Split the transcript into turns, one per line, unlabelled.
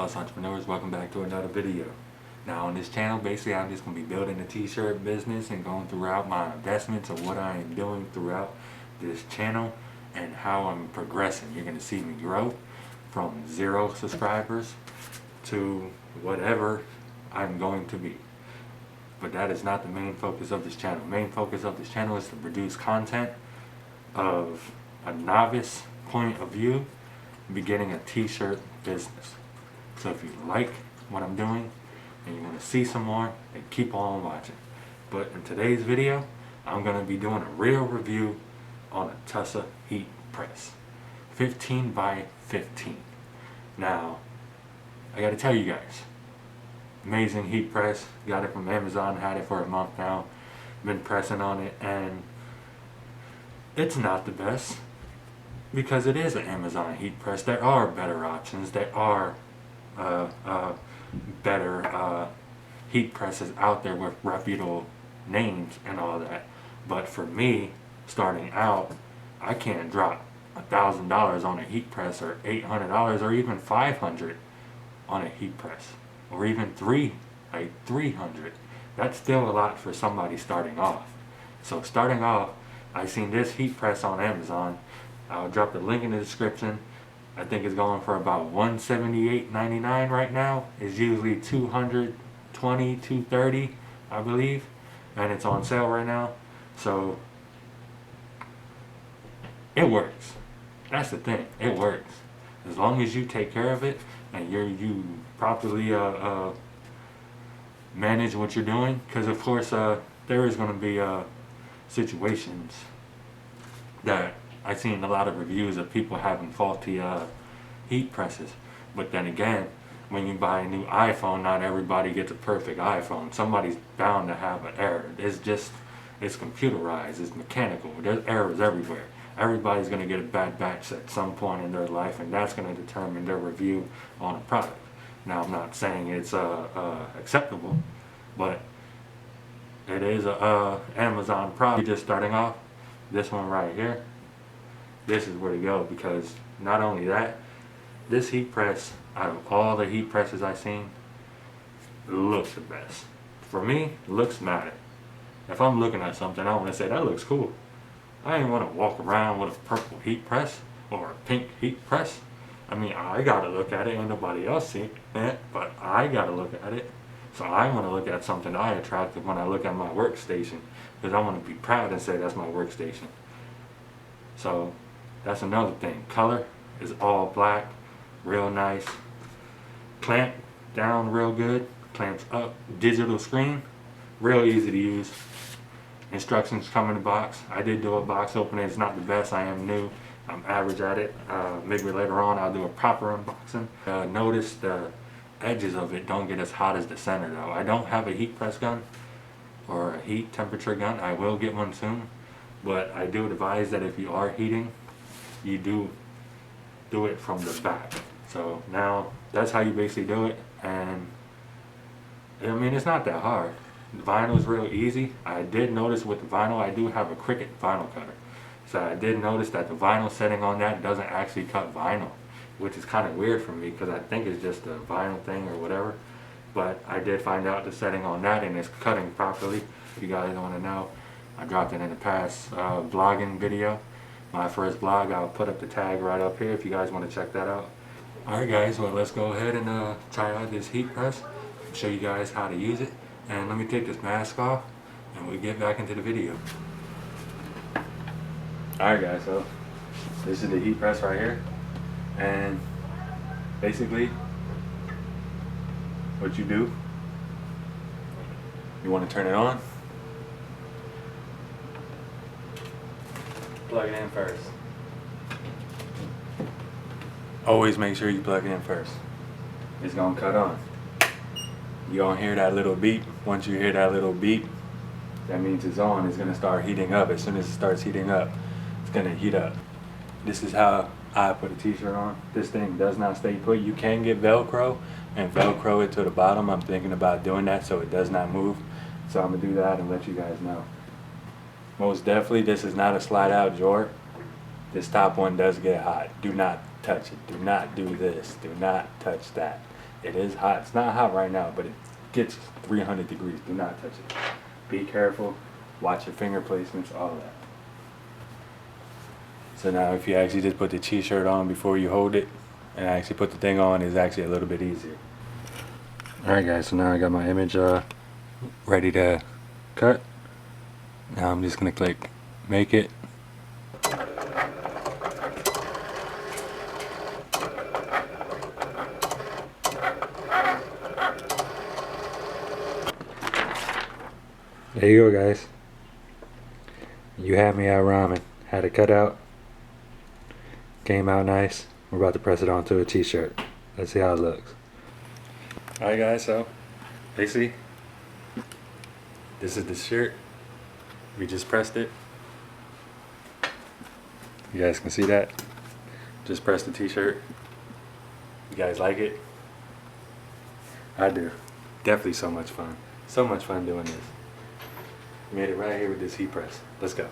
us entrepreneurs, welcome back to another video. Now on this channel, basically I'm just going to be building a t-shirt business and going throughout my investments of what I am doing throughout this channel and how I'm progressing. You're going to see me grow from 0 subscribers to whatever I'm going to be. But that is not the main focus of this channel. The main focus of this channel is to produce content of a novice point of view beginning a t-shirt business. So if you like what I'm doing and you want to see some more, then keep on watching. But in today's video, I'm going to be doing a real review on a Tusy heat press, 15 by 15. Now, I got to tell you guys, amazing heat press. Got it from Amazon, had it for a month now. Been pressing on it, and it's not the best because it is an Amazon heat press. There are better options. There are better heat presses out there with reputable names and all that. But for me, starting out, I can't drop $1,000 on a heat press, or $800, or even $500 on a heat press, or even $300. That's still a lot for somebody starting off. So starting off, I seen this heat press on Amazon. I'll drop the link in the description. I think it's going for about $178.99 right now. It's usually $220, $230, I believe, and it's on sale right now. So it works. That's the thing. It works as long as you take care of it and you properly manage what you're doing. Because of course there is going to be situations that I've seen a lot of reviews of people having faulty heat presses. But then again, when you buy a new iPhone, not everybody gets a perfect iPhone. Somebody's bound to have an error. It's computerized, it's mechanical. There's errors everywhere. Everybody's going to get a bad batch at some point in their life, and that's going to determine their review on a product. Now, I'm not saying it's acceptable, but it is a Amazon product. Just starting off, this one right here, this is where to go, because not only that, this heat press, out of all the heat presses I've seen, looks the best. For me, looks matter. If I'm looking at something, I want to say that looks cool. I ain't want to walk around with a purple heat press or a pink heat press. I mean, I gotta look at it, and nobody else see it, but I gotta look at it. So I want to look at something I attractive when I look at my workstation, because I want to be proud and say that's my workstation. So that's another thing. Color is all black, real nice. Clamp down real good, clamps up, digital screen, real easy to use. Instructions come in the box. I did do a box opening. It's not the best. I am new. I'm average at it. Maybe later on I'll do a proper unboxing. Notice the edges of it don't get as hot as the center though. I don't have a heat press gun or a heat temperature gun. I will get one soon. But I do advise that if you are heating, you do it from the back. So now that's how you basically do it. And I mean, it's not that hard. The vinyl is real easy. I did notice with the vinyl, I do have a Cricut vinyl cutter. So I did notice that the vinyl setting on that doesn't actually cut vinyl, which is kind of weird for me because I think it's just a vinyl thing or whatever. But I did find out the setting on that, and it's cutting properly. If you guys want to know, I dropped it in the past vlogging video. My first vlog, I'll put up the tag right up here if you guys want to check that out. Alright guys, well let's go ahead and try out this heat press. Show you guys how to use it. And let me take this mask off and we'll get back into the video. Alright guys, so this is the heat press right here. And basically what you do, you want to turn it on. Plug it in first. Always make sure you plug it in first. It's gonna cut on. You're gonna hear that little beep. Once you hear that little beep, that means it's on. It's gonna start heating up. As soon as it starts heating up, it's gonna heat up. This is how I put a t-shirt on. This thing does not stay put. You can get Velcro and Velcro it to the bottom. I'm thinking about doing that so it does not move. So I'm gonna do that and let you guys know. Most definitely, this is not a slide out drawer. This top one does get hot. Do not touch it. Do not do this. Do not touch that. It is hot. It's not hot right now, but it gets 300 degrees. Do not touch it. Be careful. Watch your finger placements, all that. So now if you actually just put the t-shirt on before you hold it and actually put the thing on, it's actually a little bit easier. Alright guys, so now I got my image ready to cut. Now I'm just going to click make it. There you go guys. You had me at ramen. Had it cut out. Came out nice. We're about to press it onto a t-shirt. Let's see how it looks. Alright guys, so basically this is the shirt. We just pressed it. You guys can see that. Just pressed the t-shirt. You guys like it? I do. Definitely so much fun. So much fun doing this. Made it right here with this heat press. Let's go.